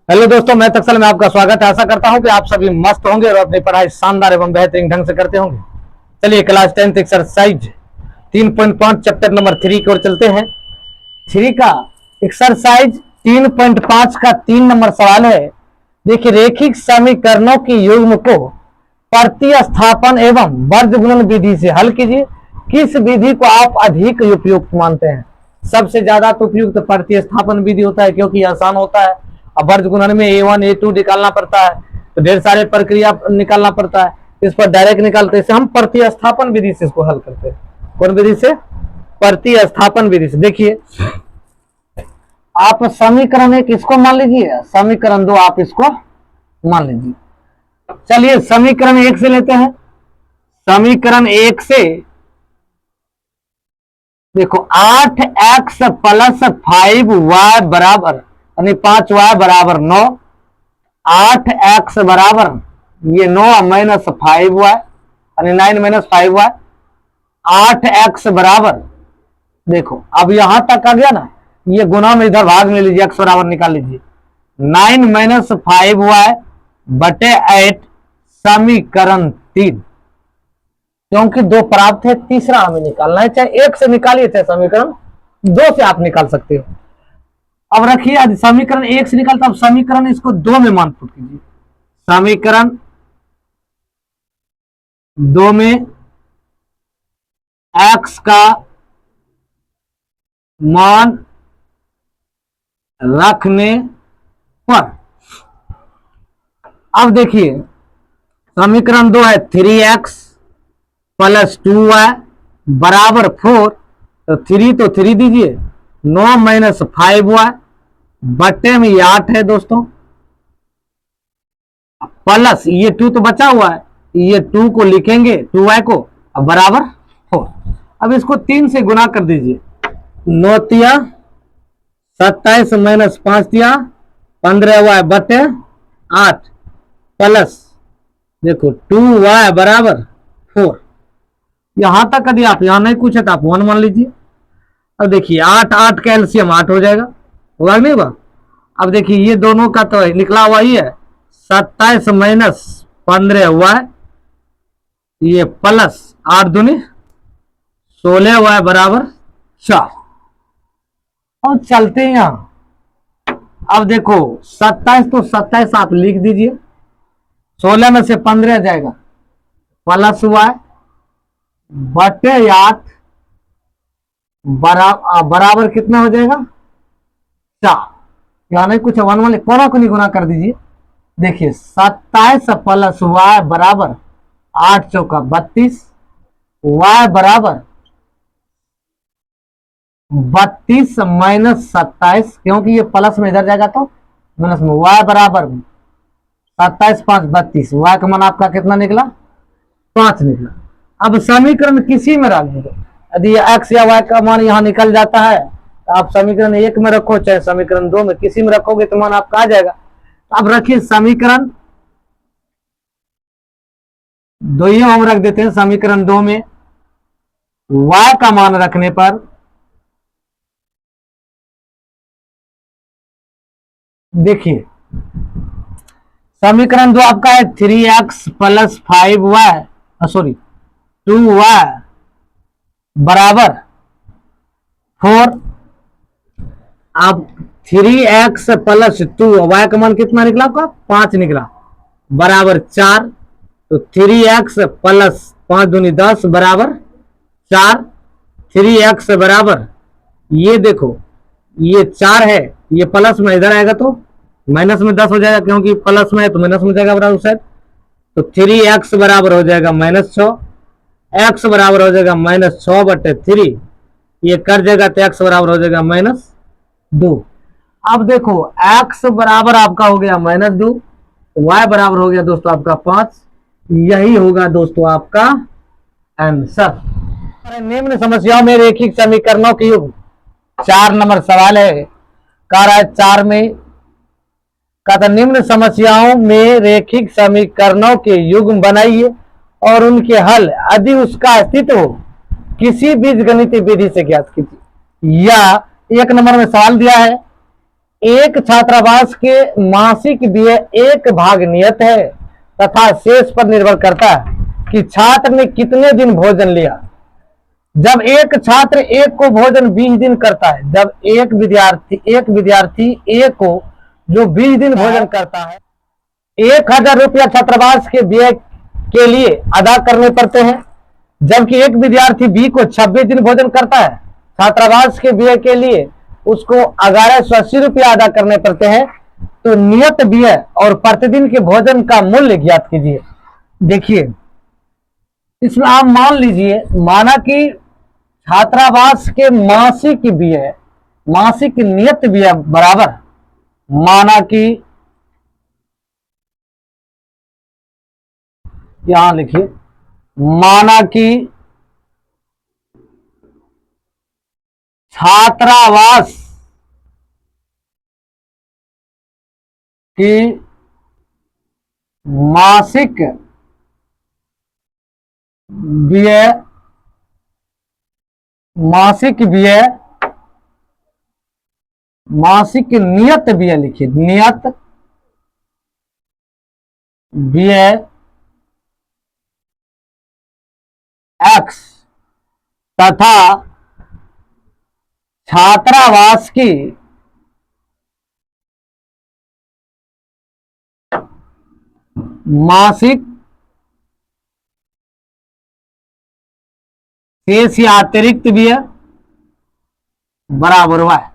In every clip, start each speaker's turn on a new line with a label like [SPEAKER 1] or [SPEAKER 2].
[SPEAKER 1] Hello दोस्तों, मैं तक्सल में आपका स्वागत है। आशा करता हूं कि आप सभी मस्त होंगे और अपनी पढ़ाई शानदार एवं बेहतरीन ढंग से करते होंगे। चलिए class 10th exercise 3.5 chapter number 3 की ओर चलते हैं। 3 का एक्सरसाइज 3.5 का 3 नंबर सवाल है। देखिए, रेखिक समीकरणों की युग्म को प्रतिस्थापन एवं वर्गगुणन विधि से हल कीजिए। किस विधि को आप अधिक उपयुक्त मानते हैं? सबसे ज्यादा तो उपयुक्त प्रतिस्थापन विधि होता है, क्योंकि आसान होता है। अब वर्ग गुणन में A1 A2 निकालना पड़ता है, तो ढेर सारे प्रक्रिया निकालना पड़ता है। इस पर डायरेक्ट निकालते हैं, हम प्रतिस्थापन विधि से इसको हल करते हैं। कौन विधि से? प्रतिस्थापन विधि से। देखिए, आप समीकरण एक इसको मान लीजिए, समीकरण 2 आप इसको मान लीजिए। चलिए समीकरण 1 से लेते हैं। समीकरण 1 से देखो, 8x प्लस 5y बराबर यानी 5y बराबर 9। 8x बराबर ये 9 माइनस 5y यानी 9 माइनस 5y। 8x बराबर, देखो अब यहां तक आ गया ना, ये गुना में इधर भाग में लीजिए, x बराबर निकाल लीजिए। 9 माइनस 5y बटे 8 समीकरण 3। क्योंकि 2 प्राप्त है, तीसरा हमें निकालना है। चाहे 1 से निकालिए चाहे समीकरण 2 से आप निकाल सकते हो। अब रखिए, आज समीकरण 1 से निकालता, अब समीकरण इसको 2 में मान पुट कीजिए। समीकरण 2 में x का मान रखने पर, अब देखिए समीकरण 2 है 3x प्लस 2y बराबर 4। तो 3 तो 3 दीजिए, 9 माइनस 5y बटे में 8 है दोस्तों, प्लस ये 2 तो बचा हुआ है, ये 2 को लिखेंगे 2y को, अब बराबर 4। अब इसको 3 से गुना कर दीजिए। 9 तिया 27 माइनस 5 तिया 15y बटे 8 प्लस देखो 2y बराबर 4। यहां तक यदि आप यहां नहीं पूछे तो आप 1 मान लीजिए। अब देखिए 8 8 का एलसीएम 8 हो जाएगा, होगा नहीं होगा? अब देखिए ये दोनों का तो निकला हुआ ही है, 27 माइनस 15y ये प्लस 8 दूनी 16y बराबर 4। और चलते हैं यहां। अब देखो 27 तो 27 आप लिख दीजिए, 16 में से 15 जाएगा प्लस y बटे 8 बराबर कितना हो जाएगा 4। यहां नहीं कुछ 1 1 कोना को नहीं गुना कर दीजिए। देखिए 27 प्लस y बराबर 8 चौका 32, y बराबर 32 माइनस 27, क्योंकि ये प्लस में इधर जाएगा तो माइनस में, y बराबर 27 5 32, y का मान आपका कितना निकला 5 निकला। अब समीकरण किसी में रख दीजिए, यदि x या y का मान यहां निकल जाता है तो आप समीकरण 1 में रखो चाहे समीकरण 2 में, किसी में रखोगे तो मान आपका आ जाएगा। अब रखिए समीकरण 2 हम रख देते हैं। समीकरण 2 में y का मान रखने पर देखिए समीकरण 2 आपका है 3x plus 5y sorry 2y बराबर 4। अब 3x प्लस 2y का मान कितना निकला आपका 5 निकला बराबर 4। तो 3x प्लस 5 दूनी 10 बराबर 4। 3x बराबर ये देखो ये 4 है, ये प्लस में इधर आएगा तो माइनस में 10 हो जाएगा, क्योंकि प्लस में है तो माइनस में जाएगा बराबर साइड। तो 3x बराबर हो जाएगा -6, x बराबर हो जाएगा -6 बटे 3, ये कर जाएगा तो x बराबर हो जाएगा -2। अब देखो x बराबर आपका हो गया -2, y बराबर हो गया दोस्तों आपका 5। यही होगा दोस्तों आपका आंसर। निम्न समस्याओं में रेखिक समीकरणों की युग्म, 4 नंबर सवाल है। कह रहा है 4 में कहता निम्न समस्याओं में रेखिक समीकरणों के युग्म बनाइए और उनके हल यदि उसका अस्तित्व हो किसी बीजगणितीय विधि से ज्ञात कीजिए। या 1 नंबर में सवाल दिया है एक छात्रावास के मासिक व्यय एक भाग नियत है तथा शेष पर निर्भर करता है कि छात्र ने कितने दिन भोजन लिया। जब एक छात्र एक को भोजन 20 दिन करता है, जब एक विद्यार्थी एक को जो 20 दिन भोजन करता है, 1000 रुपया छात्रावास के व्यय के लिए अदा करने पड़ते हैं। जबकि एक विद्यार्थी बी को 26 दिन भोजन करता है, छात्रावास के व्यय के लिए उसको 1180 रुपया अदा करने पड़ते हैं। तो नियत व्यय और प्रतिदिन के भोजन का मूल्य ज्ञात कीजिए। देखिए, इसमें आप मान लीजिए, माना कि छात्रावास के मासिक व्यय, मासिक नियत व्यय बराबर, माना कि यहां लिखिए, माना कि छात्रावास की मासिक व्यय, मासिक नियत व्यय लिखिए, नियत व्यय x तथा छात्रावास की मासिक शेष या अतिरिक्त व्यय बराबर हुआ है।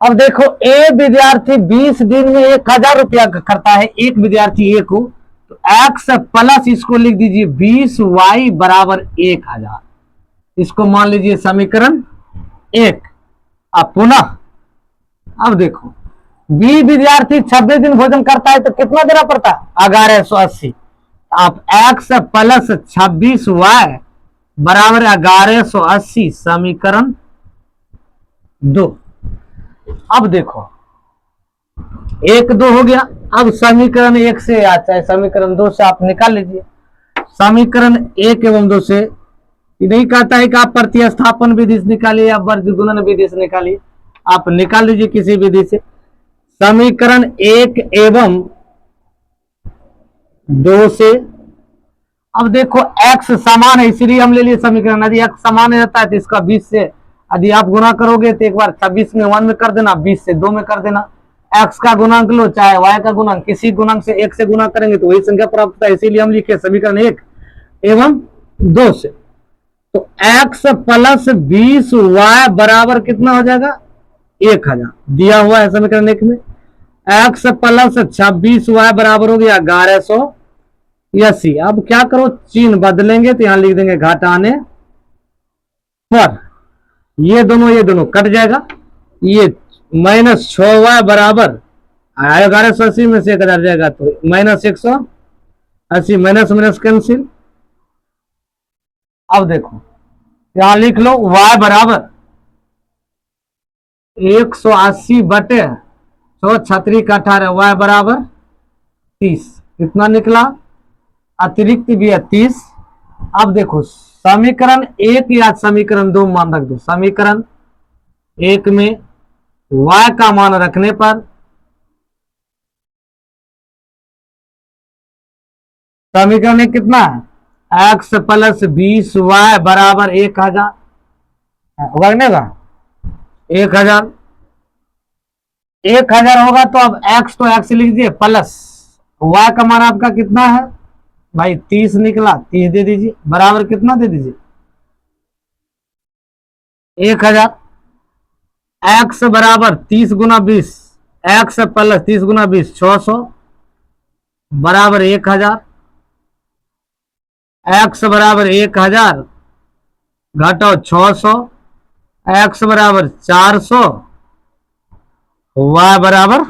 [SPEAKER 1] अब देखो, ए विद्यार्थी 20 दिन में 1000 रुपया करता है, एक विद्यार्थी ए को, तो x प्लस इसको लिख दीजिए 20y बराबर 1000। इसको मान लीजिए समीकरण 1। अब पुनः, अब देखो, बी विद्यार्थी 26 दिन भोजन करता है तो कितना देना पड़ता है? 1180। आप x प्लस 26y बराबर 1180 समीकरण 2। अब देखो, 1 2 हो गया। अब समीकरण 1 से या चाहे समीकरण 2 से आप निकाल लीजिए। समीकरण 1 एवं 2 से नहीं कहता है कि आप प्रतिस्थापन विधि से निकालिए या वर्गगुणन विधि से निकालिए, आप निकाल लीजिए किसी विधि से। समीकरण 1 एवं 2 से, अब देखो x समान है इसलिए हम ले लिए समीकरण। यदि x समान रहता है तो इसका 20 से यदि आप गुना करोगे तो एक बार 26 में 1 में कर देना, 20 से 2 में कर देना। x का गुणांक लो चाहे y का गुणांक, किसी गुणांक से 1 से गुना करेंगे तो वही संख्या प्राप्त होता है, इसीलिए हम लिखे समीकरण 1 एवं 2 से। तो x प्लस 20y बराबर कितना हो जाएगा? 1000 दिया हुआ है समीकरण 1 में। x प्लस 26y बराबर हो गया 1180। अब क्या करो, चिन्ह बदलेंगे तो यहां लिख देंगे घटाने पर, ये दोनों कट जाएगा। ये -6y बराबर 1180 में से 1000 जाएगा तो -180, माइनस कैंसिल। अब देखो, यहां लिख लो y बराबर 180 बटे 100 y बराबर 30। कितना निकला? अतिरिक्त भी है 30। अब देखो, समीकरण 1 या समीकरण 2 मान रख दो। समीकरण 1 में y का मान रखने पर समीकरण 1 कितना है? x प्लस 20y बराबर 1000 बनेगा। 1000 होगा तो अब x तो x लिख दीजिए, प्लस y का मान आपका कितना है भाई? 30 निकला, 30 दे दीजिए, बराबर कितना दे दीजिए? 1000। x बराबर 30 गुना 20, x प्लस 30 गुना 20 600 बराबर 1000। x बराबर 1000 घटाओ 600, x बराबर 400, y बराबर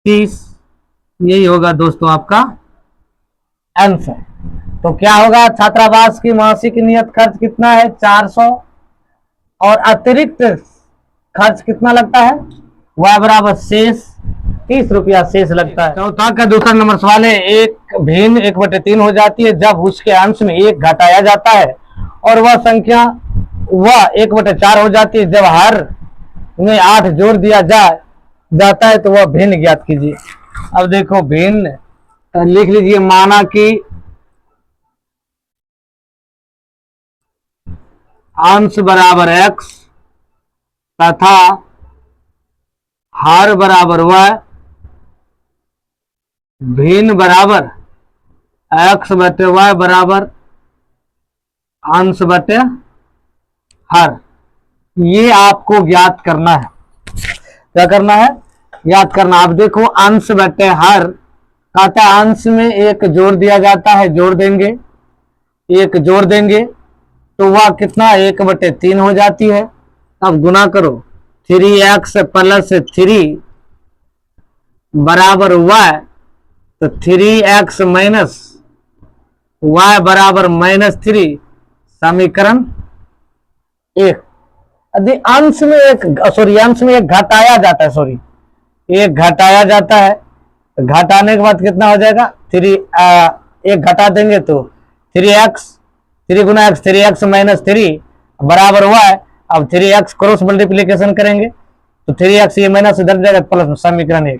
[SPEAKER 1] 30। यही होगा दोस्तों आपका आंसर। तो क्या होगा? छात्रावास की मासिक नियत खर्च कितना है? 400, और अतिरिक्त खर्च कितना लगता है? y बराबर शेष 30 रुपया शेष लगता है। चौथा का दूसरा नंबर सवाल है, एक भिन्न 1/3 हो जाती है जब उसके अंश में 1 घटाया जाता है, और वह संख्या 1/4 हो जाती है जब हर में 8 जोड़ दिया जाता है तो वह भिन्न ज्ञात कीजिए। अब देखो भिन्न लिख लीजिए, माना कि अंश बराबर x तथा हर बराबर y, भिन्न बराबर x बटे y बराबर अंश बटे हर। ये आपको ज्ञात करना है। क्या करना है? ज्ञात करना। अब देखो अंश बटे हर कहता है अंश में एक जोड़ दिया जाता है, जोड़ देंगे, एक जोड़ देंगे तो वह कितना 1/3 हो जाती है। अब गुना करो 3x प्लस 3 बराबर y, तो 3x माइनस y बराबर -3, समीकरण 1। यदि अंश में एक घटाया जाता है, एक घटाया जाता है, तो घटाने के बाद कितना हो जाएगा 1 घटा देंगे तो 3x, 3 गुना x, 3x माइनस 3 बराबर y। अब 3x क्रॉस मल्टीप्लीकेशन करेंगे तो 3x ये माइनस इधर जाएगा प्लस, समीकरण 1।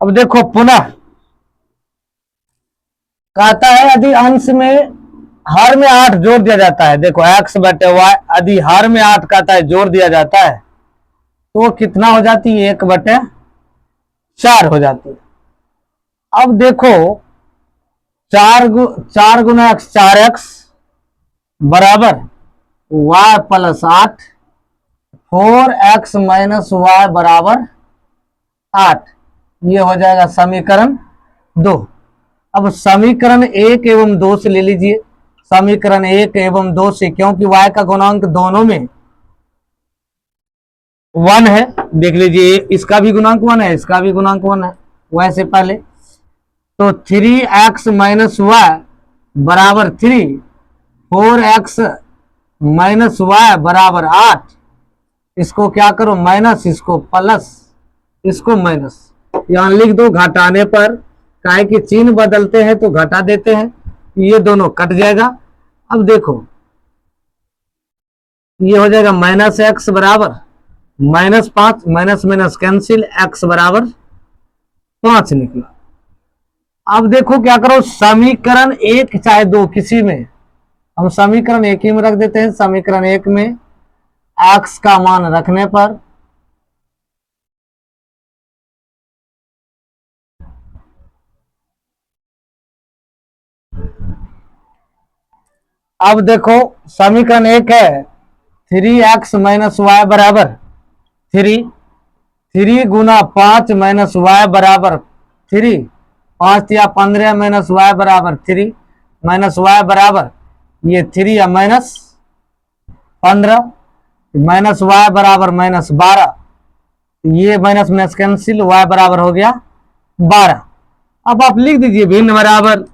[SPEAKER 1] अब देखो पुनः कहता है यदि अंश में हर में 8 जोड़ दिया जाता है, देखो x बटे y, यदि हर में 8 कहता है जोड़ दिया जाता है तो कितना हो जाती है 1/4 हो जाती है। अब देखो 4 गुना x 4x बराबर y plus 8, 4x minus y बराबर 8, ये हो जाएगा समीकरण 2। अब समीकरण 1 एवं 2 से ले लीजिए, समीकरण 1 एवं 2 से, क्योंकि y का गुणांक दोनों में 1 है। देख लीजिए इसका भी गुणांक 1 है, इसका भी गुणांक 1 है y से पहले। तो 3x माइनस y बराबर 3, 4x माइनस y बराबर 8, इसको क्या करो माइनस, इसको प्लस, इसको माइनस, यहां लिख दो। घटाने पर काहे कि चिन्ह बदलते हैं तो घटा देते हैं, ये दोनों कट जाएगा। अब देखो ये हो जाएगा -x बराबर -5, माइनस माइनस कैंसिल, x बराबर 5 निकला। अब देखो क्या करो, समीकरण 1 चाहे 2 किसी में, हम समीकरण 1 ही में रख देते हैं। समीकरण 1 में x का मान रखने पर अब देखो समीकरण 1 है 3x माइनस वाई बराबर 3 गुना 5 माइनस वाई बराबर 3, 5 या 15 माइनस वाई बराबर 3, माइनस वाई बराबर ये 3 या माइनस 15, माइनस वाई बराबर -12, ये माइनस माइनस कैंसिल, वाई बराबर हो गया 12। अब आप लिख दीजिए भिन्न बराबर,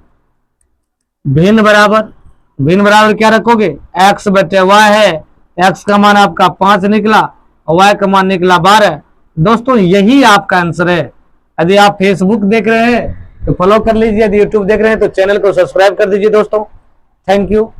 [SPEAKER 1] भिन्न बराबर, भिन्न बराबर क्या रखोगे, x बटे y है, x का मान आपका 5 निकला और y का मान निकला 12। दोस्तों यही आपका आंसर है। यदि आप फेसबुक देख रहे हैं तो फॉलो कर लीजिए, यदि यूट्यूब देख रहे हैं तो चैनल को सब्सक्राइब कर दीजिए दोस्तों। Thank you.